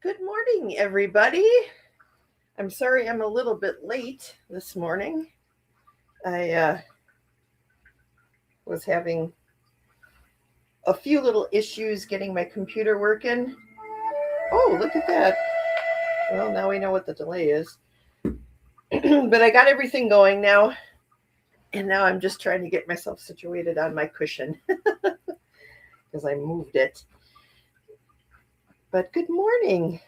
Good morning, everybody. I'm sorry I'm a little bit late this morning. I was having a few little issues getting my computer working. Oh, look at that. Well, now we know what the delay is. But I got everything going now, and now I'm just trying to get myself situated on my cushion because I moved it. But good morning.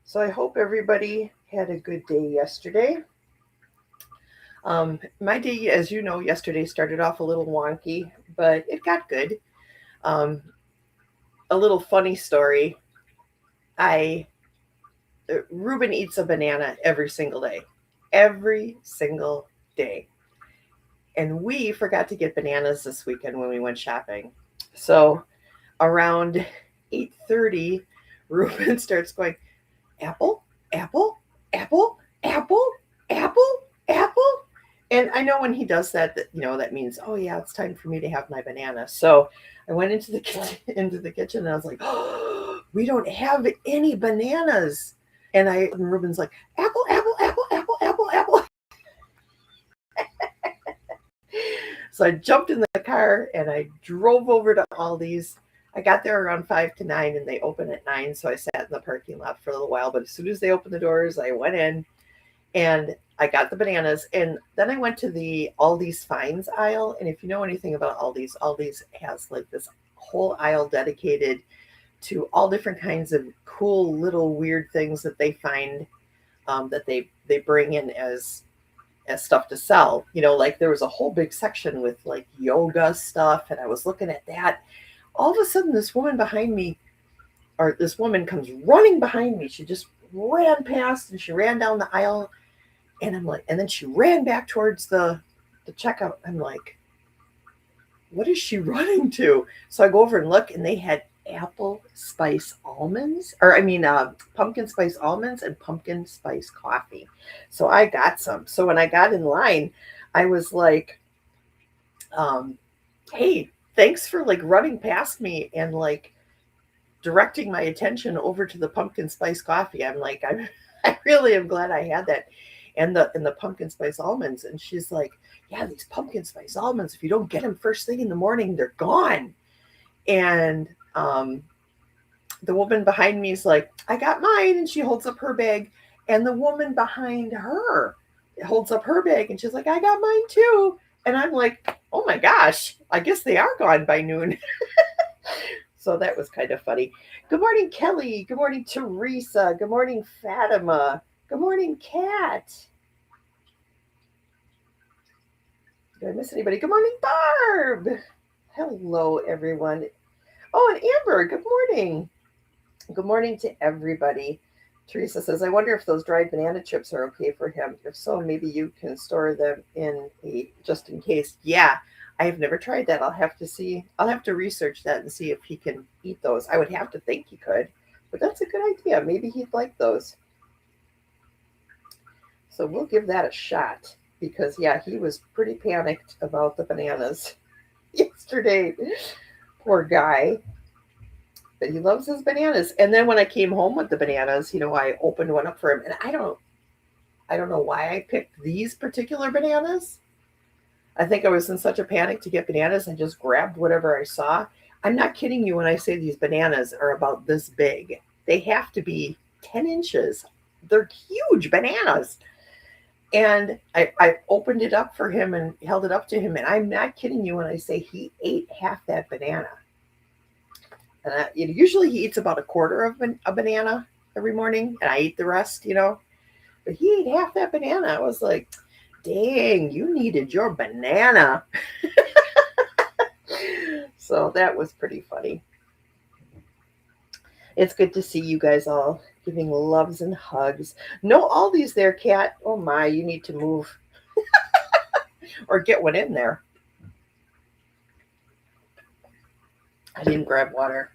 So I hope everybody had a good day yesterday. My day, as you know, yesterday started off a little wonky, but it got good. Um, a little funny story. I Ruben eats a banana every single day, and we forgot to get bananas this weekend when we went shopping. So around 8:30, Ruben starts going, apple, apple, apple, apple, apple, apple. And I know when he does that, that means, oh yeah, it's time for me to have my banana. So I went into the kitchen, and I was like, oh, we don't have any bananas. And Ruben's like, apple, apple, apple, apple, apple, apple. So I jumped in the car and I drove over to Aldi's. I got there around 5 to 9, and they open at 9. So I sat in the parking lot for a little while. But as soon as they opened the doors, I went in and I got the bananas. And then I went to the Aldi's Finds aisle. And if you know anything about Aldi's has like this whole aisle dedicated to all different kinds of cool little weird things that they find, that they bring in as stuff to sell. Like there was a whole big section with like yoga stuff, and I was looking at that. All of a sudden, this woman comes running behind me. She just ran past, and she ran down the aisle, and I'm like, and then she ran back towards the checkout. I'm like, what is she running to? So I go over and look, and they had pumpkin spice almonds and pumpkin spice coffee. So I got some. So when I got in line, I was like, hey, thanks for like running past me and like directing my attention over to the pumpkin spice coffee. I'm like, I really am glad I had that. And the pumpkin spice almonds. And she's like, yeah, these pumpkin spice almonds, if you don't get them first thing in the morning, they're gone. And the woman behind me is like, I got mine. And she holds up her bag. And the woman behind her holds up her bag. And she's like, I got mine too. And I'm like, oh my gosh, I guess they are gone by noon. So that was kind of funny. Good morning, Kelly. Good morning, Teresa. Good morning, Fatima. Good morning, Kat. Did I miss anybody? Good morning, Barb. Hello, everyone. Oh, and Amber, good morning. Good morning to everybody. Teresa says, I wonder if those dried banana chips are okay for him. If so, maybe you can store them just in case. Yeah, I have never tried that. I'll have to see. I'll have to research that and see if he can eat those. I would have to think he could, but that's a good idea. Maybe he'd like those. So we'll give that a shot because, yeah, he was pretty panicked about the bananas yesterday. Poor guy. But he loves his bananas. And then when I came home with the bananas, I opened one up for him. And I don't know why I picked these particular bananas. I think I was in such a panic to get bananas. I just grabbed whatever I saw. I'm not kidding you when I say these bananas are about this big. They have to be 10 inches. They're huge bananas. And I opened it up for him and held it up to him. And I'm not kidding you when I say he ate half that banana. And usually he eats about a quarter of a banana every morning, and I eat the rest, But he ate half that banana. I was like, dang, you needed your banana. So that was pretty funny. It's good to see you guys all giving loves and hugs. No Aldi's there, Kat. Oh my, you need to move or get one in there. I didn't grab water.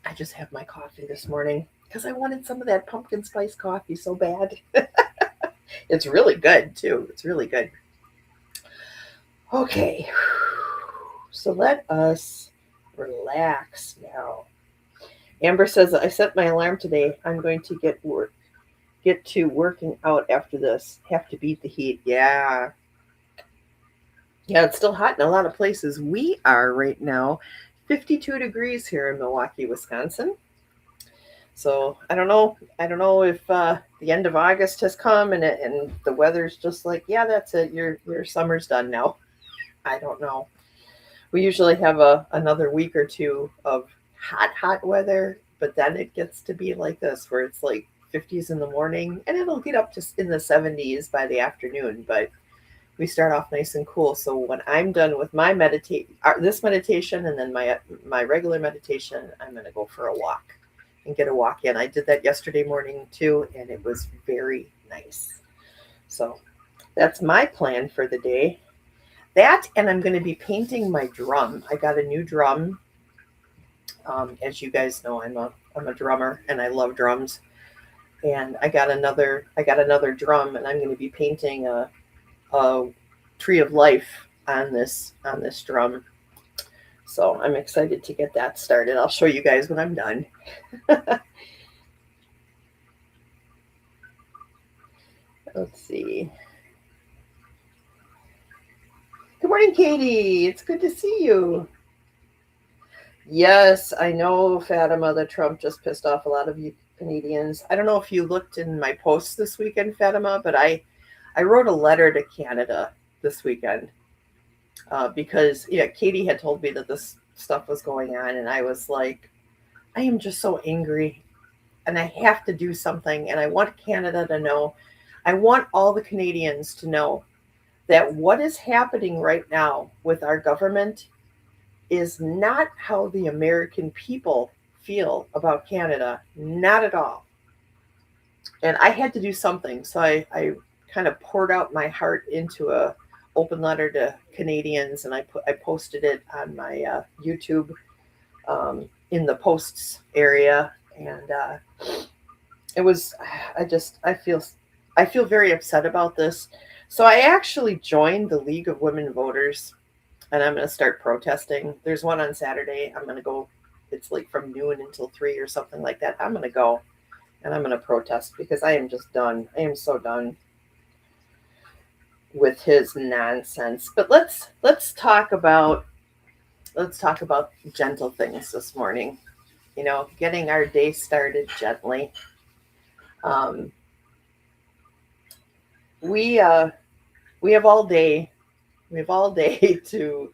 I just have my coffee this morning because I wanted some of that pumpkin spice coffee so bad. It's really good too. It's really good. Okay. So let us relax now. Amber says, I set my alarm today. I'm going to get to working out after this. Have to beat the heat. Yeah. Yeah, it's still hot in a lot of places. We are right now 52 degrees here in Milwaukee, Wisconsin. So I don't know. I don't know if the end of August has come and the weather's just like, yeah, that's it. Your summer's done now. I don't know. We usually have another week or two of hot weather, but then it gets to be like this, where it's like 50s in the morning, and it'll get up to in the 70s by the afternoon. But we start off nice and cool. So when I'm done with my this meditation, and then my regular meditation, I'm going to go for a walk and get a walk in. I did that yesterday morning too, and it was very nice. So that's my plan for the day. That, and I'm going to be painting my drum. I got a new drum. As you guys know, I'm a drummer, and I love drums. And I got another drum, and I'm going to be painting a tree of life on this drum. So I'm excited to get that started. I'll show you guys when I'm done. Let's see. Good morning, Katie. It's good to see you. Yes, I know, Fatima, that Trump just pissed off a lot of you Canadians. I don't know if you looked in my posts this weekend, Fatima, but I wrote a letter to Canada this weekend because, yeah, Katie had told me that this stuff was going on, and I was like, I am just so angry, and I have to do something, and I want Canada to know. I want all the Canadians to know that what is happening right now with our government is not how the American people feel about Canada, not at all. And I had to do something, so I kind of poured out my heart into a open letter to Canadians, and I posted it on my YouTube in the posts area, and it was I feel very upset about this. So I actually joined the League of Women Voters, and I'm going to start protesting. There's one on Saturday. I'm going to go. It's like from noon until 3 or something like that. I'm going to go, and I'm going to protest because I am just done. I am so done with his nonsense. But let's talk about gentle things this morning. You know, getting our day started gently. Um, we we have all day. We have all day to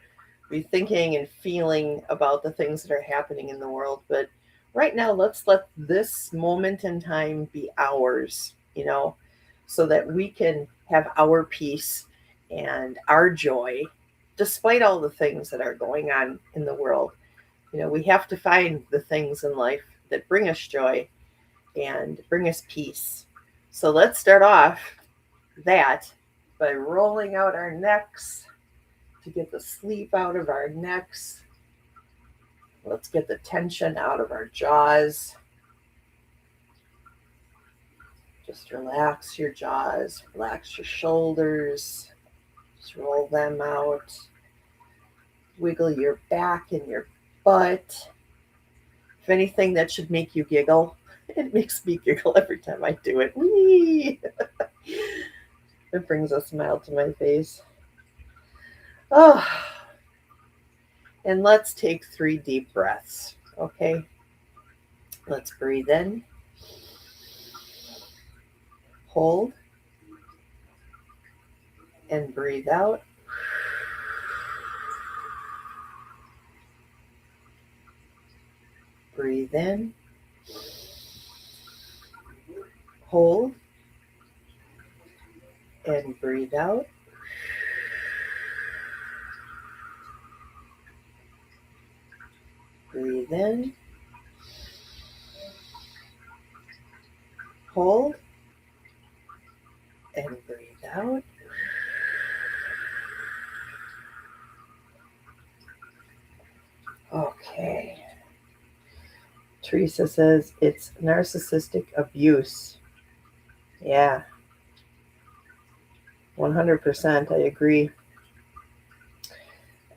be thinking and feeling about the things that are happening in the world. But right now, let's let this moment in time be ours, you know, so that we can have our peace and our joy, despite all the things that are going on in the world. You know, we have to find the things in life that bring us joy and bring us peace. So let's start off that by rolling out our necks to get the sleep out of our necks. Let's get the tension out of our jaws. Just relax your jaws, relax your shoulders, just roll them out. Wiggle your back and your butt. If anything that should make you giggle, it makes me giggle every time I do it. Whee! It brings a smile to my face. Oh, and let's take 3 deep breaths, okay? Let's breathe in, hold, and breathe out. Breathe in, hold, and breathe out. Breathe in, hold, and breathe out. Okay. Teresa says it's narcissistic abuse. Yeah. 100%. I agree.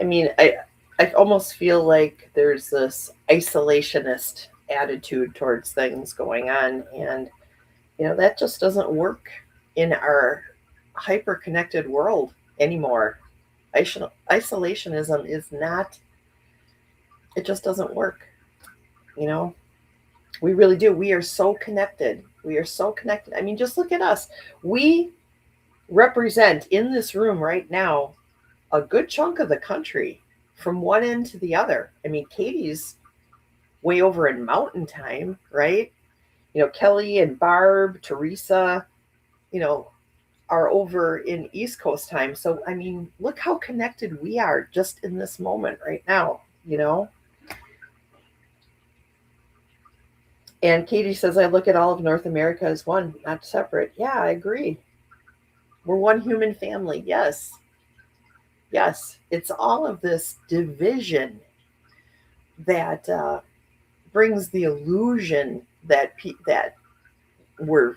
I mean, I almost feel like there's this isolationist attitude towards things going on. And, that just doesn't work in our hyper connected world anymore. Isolationism is not, it just doesn't work. You know, we really do. We are so connected. We are so connected. I mean, just look at us. We represent in this room right now a good chunk of the country from one end to the other. I mean, Katie's way over in mountain time, right? Kelly and Barb, Teresa, you know, are over in East Coast time. So, I mean, look how connected we are just in this moment right now. And Katie says, I look at all of North America as one, not separate. Yeah, I agree. We're one human family. Yes. Yes. It's all of this division that brings the illusion that we're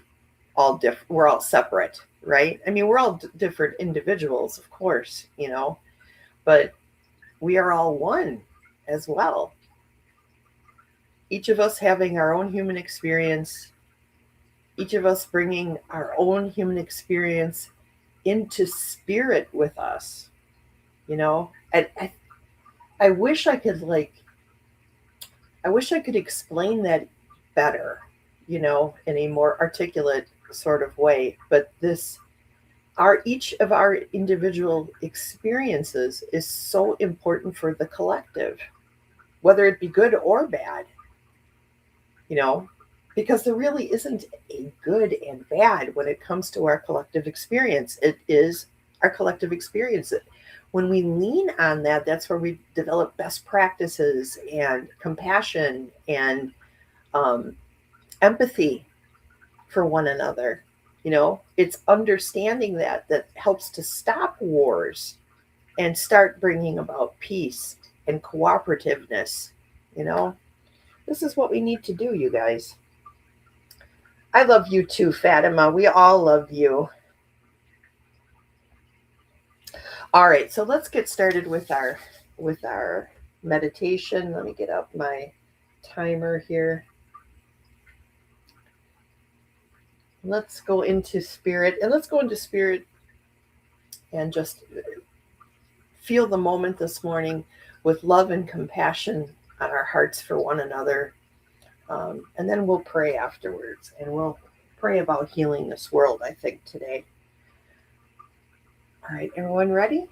all different. We're all separate, right? I mean, we're all different individuals, of course, but we are all one as well. Each of us having our own human experience, each of us bringing our own human experience into spirit with us. I wish I could explain that better, in a more articulate sort of way. But each of our individual experiences is so important for the collective, whether it be good or bad, you know, because there really isn't a good and bad when it comes to our collective experience. It is our collective experience. When we lean on that, that's where we develop best practices and compassion and um, empathy for one another. It's understanding that helps to stop wars and start bringing about peace and cooperativeness. You know, this is what we need to do, you guys. I love you too, Fatima. We all love you. All right, so let's get started with our meditation. Let me get up my timer here. Let's go into spirit, and let's go into spirit and just feel the moment this morning with love and compassion on our hearts for one another. And then we'll pray afterwards, and we'll pray about healing this world, I think, today. All right, everyone ready?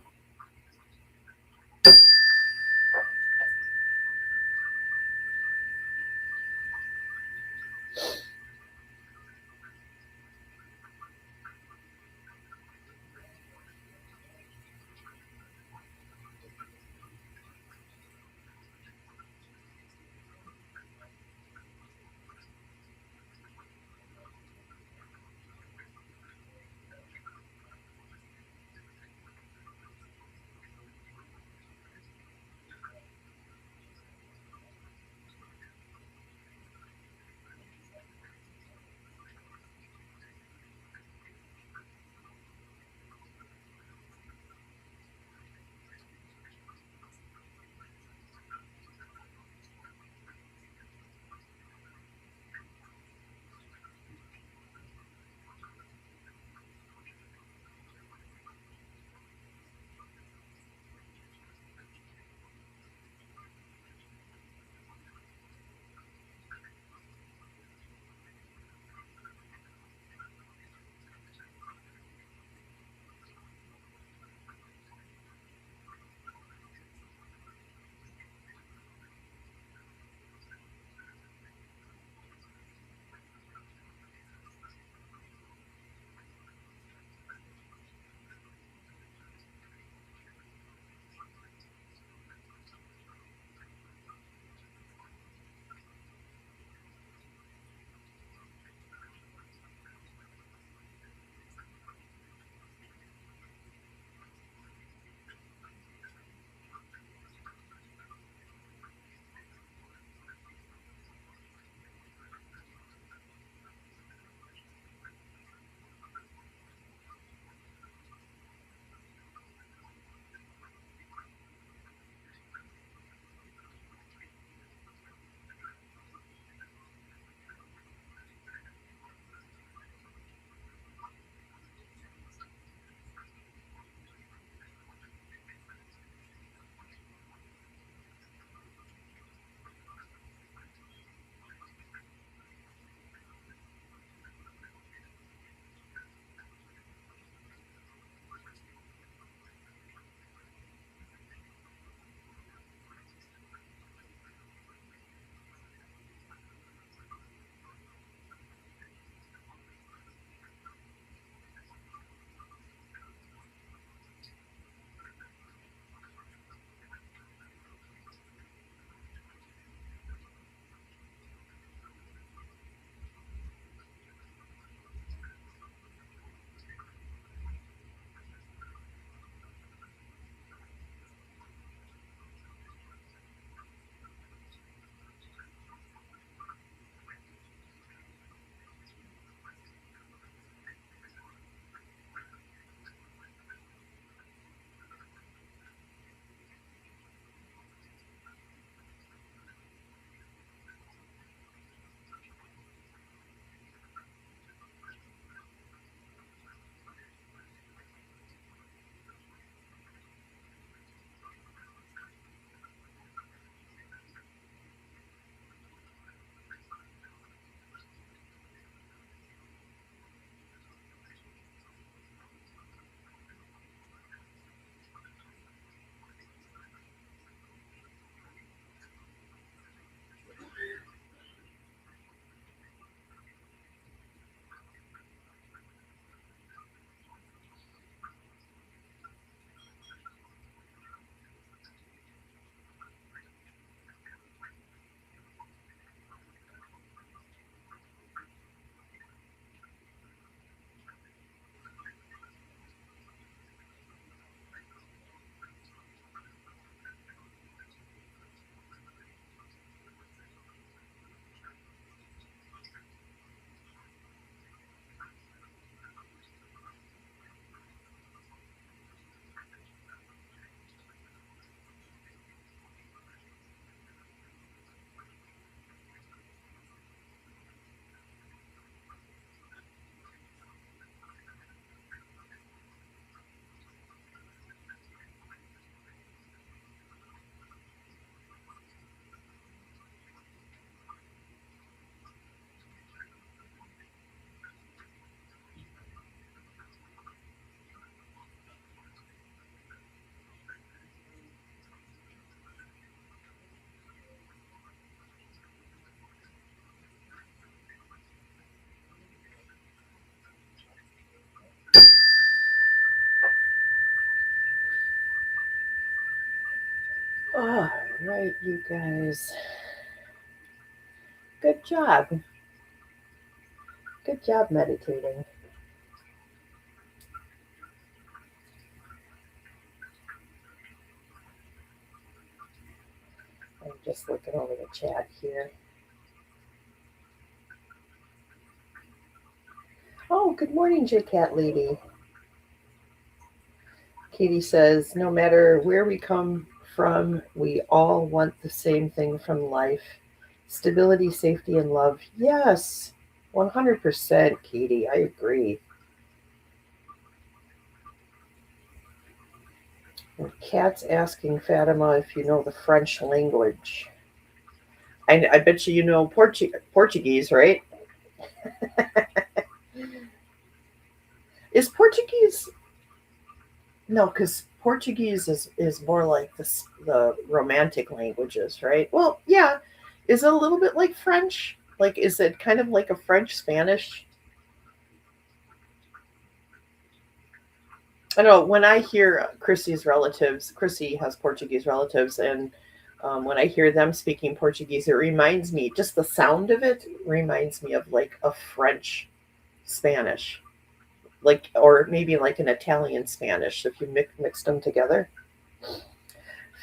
right, you guys. Good job. Good job meditating. I'm just looking over the chat here. Oh, good morning, J Cat Lady. Katie says, no matter where we come from, we all want the same thing from life: stability, safety, and love. Yes, 100%, Katie. I agree. And Kat's asking Fatima if you know the French language. I bet you know Portuguese, right? Is Portuguese? No, because Portuguese is more like the romantic languages, right? Well, yeah. Is it a little bit like French? Like, is it kind of like a French Spanish? I know when I hear Chrissy's relatives, Chrissy has Portuguese relatives, and when I hear them speaking Portuguese, it reminds me, just the sound of it reminds me of like a French Spanish, like, or maybe like an Italian Spanish if you mixed them together.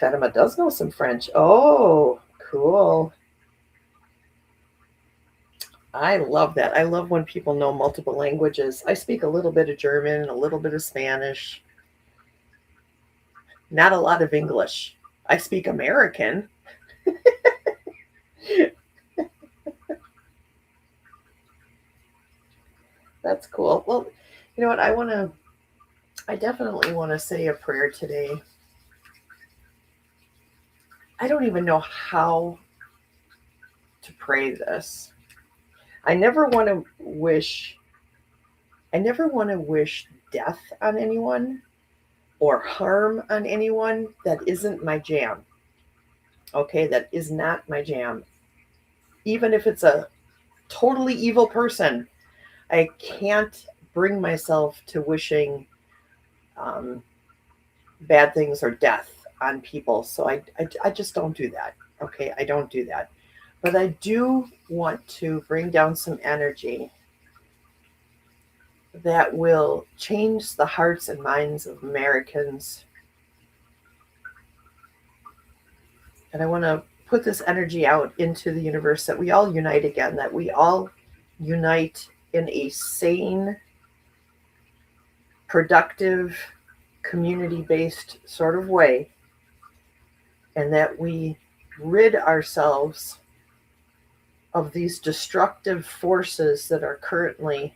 Fatima does know some French. Oh, cool. I love that. I love when people know multiple languages. I speak a little bit of German, a little bit of Spanish, not a lot of English. I speak American. That's cool. Well, you know what? I definitely want to say a prayer today. I don't even know how to pray this. I never want to wish, I never want to wish death on anyone or harm on anyone that isn't my jam. Okay, that is not my jam. Even if it's a totally evil person, I can't bring myself to wishing um, bad things or death on people. So I just don't do that. Okay, I don't do that. But I do want to bring down some energy that will change the hearts and minds of Americans. And I want to put this energy out into the universe that we all unite again, that we all unite in a sane, productive, community based sort of way, and that we rid ourselves of these destructive forces that are currently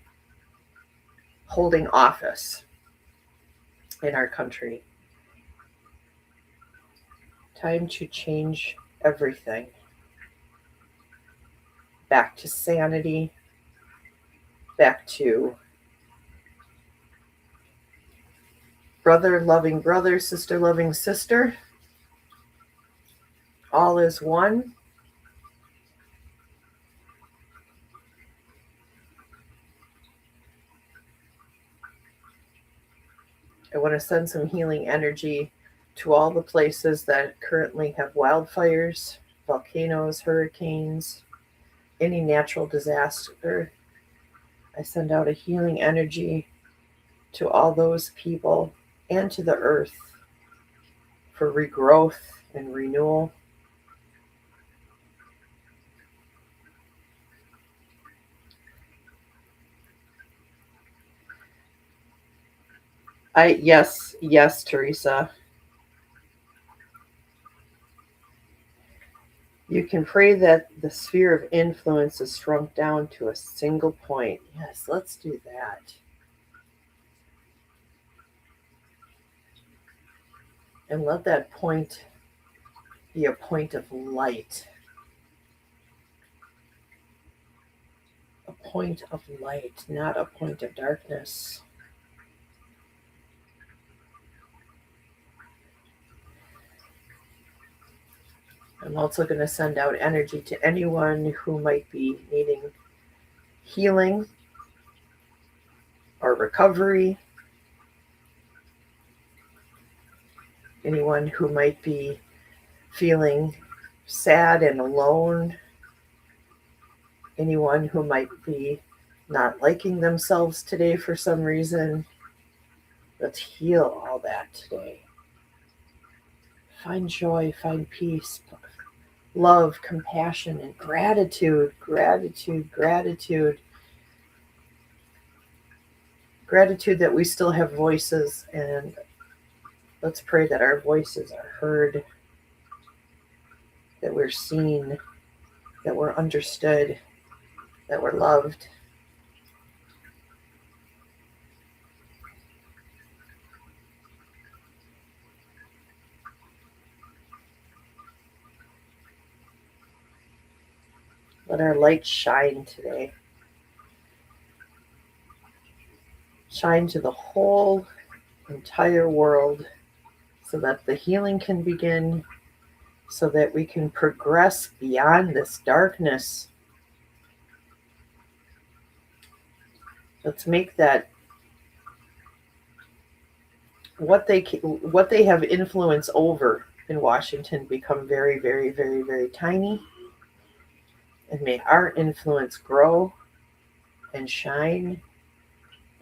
holding office in our country. Time to change everything back to sanity, back to brother loving brother, sister loving sister. All is one. I want to send some healing energy to all the places that currently have wildfires, volcanoes, hurricanes, any natural disaster. I send out a healing energy to all those people and to the earth for regrowth and renewal. Yes, Teresa. You can pray that the sphere of influence is shrunk down to a single point. Yes, let's do that. And let that point be a point of light. A point of light, not a point of darkness. I'm also going to send out energy to anyone who might be needing healing or recovery, anyone who might be feeling sad and alone, anyone who might be not liking themselves today for some reason, let's heal all that today. Find joy, find peace, love, compassion, and gratitude, gratitude, gratitude. Gratitude that we still have voices, and let's pray that our voices are heard, that we're seen, that we're understood, that we're loved. Let our light shine today. Shine to the whole entire world so that the healing can begin, so that we can progress beyond this darkness. Let's make that what they have influence over in Washington become very, very, very, very tiny. And may our influence grow and shine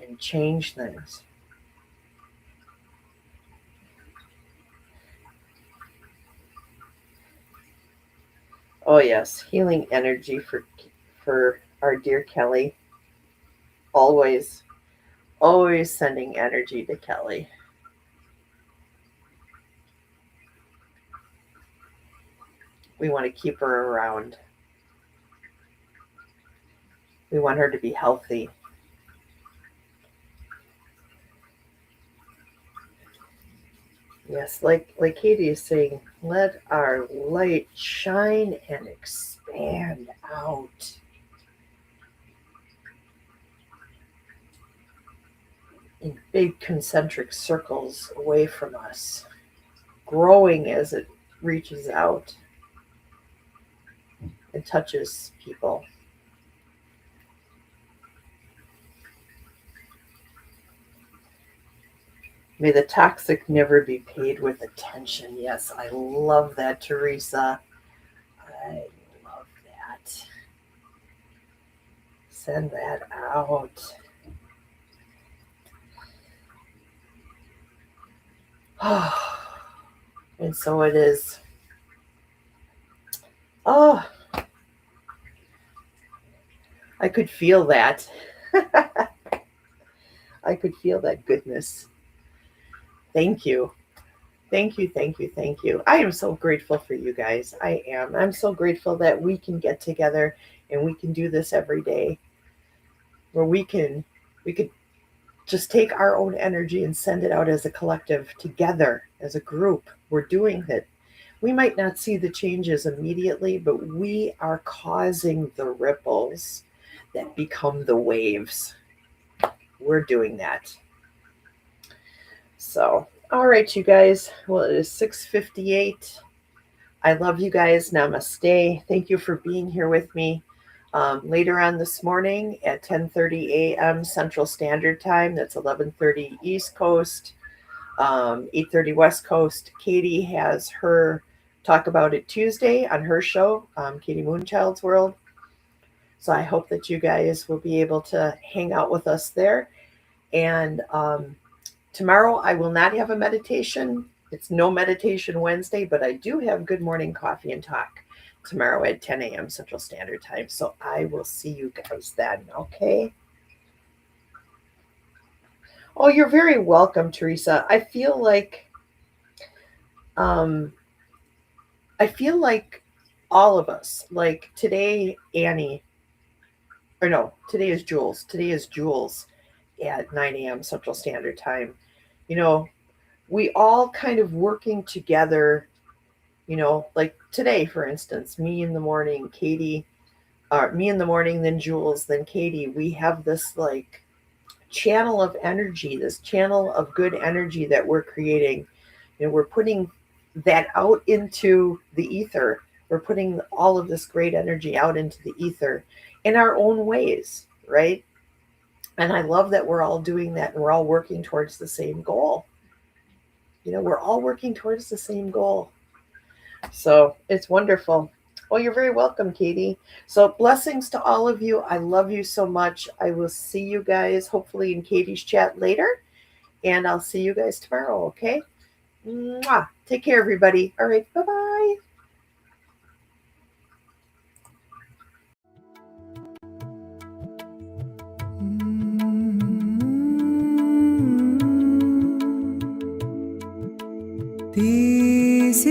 and change things. Oh yes, healing energy for our dear Kelly. Always, always sending energy to Kelly. We want to keep her around. We want her to be healthy. Yes, like Katie is saying, let our light shine and expand out. In big concentric circles away from us, growing as it reaches out and touches people. May the toxic never be paid with attention. Yes, I love that, Teresa. I love that. Send that out. And so it is. Oh, I could feel that. I could feel that goodness. Thank you. Thank you, thank you, thank you. I am so grateful for you guys. I am. I'm so grateful that we can get together and we can do this every day. Where we could just take our own energy and send it out as a collective together, as a group. We're doing it. We might not see the changes immediately, but we are causing the ripples that become the waves. We're doing that. So, all right, you guys. Well, it is 6:58. I love you guys. Namaste. Thank you for being here with me. Later on this morning at 10:30 a.m. Central Standard Time, that's 11:30 East Coast, 8:30 West Coast, Katie has her Talk About It Tuesday on her show, Katie Moonchild's World. So I hope that you guys will be able to hang out with us there. And tomorrow I will not have a meditation. It's no meditation Wednesday, but I do have Good Morning Coffee and Talk tomorrow at 10 a.m. Central Standard Time. So I will see you guys then, okay? Oh, you're very welcome, Teresa. I feel like all of us, like today, Annie, or no, today is Jules. Today is Jules at 9 a.m. Central Standard Time. You know, we all kind of working together, like today, for instance, me in the morning, Katie, me in the morning, then Jules, then Katie. We have this like channel of energy, this channel of good energy that we're creating. We're putting that out into the ether. We're putting all of this great energy out into the ether in our own ways, right? And I love that we're all doing that and we're all working towards the same goal. We're all working towards the same goal. So it's wonderful. Well, you're very welcome, Katie. So blessings to all of you. I love you so much. I will see you guys hopefully in Katie's chat later, and I'll see you guys tomorrow. Okay. Mwah. Take care, everybody. All right. Bye bye. These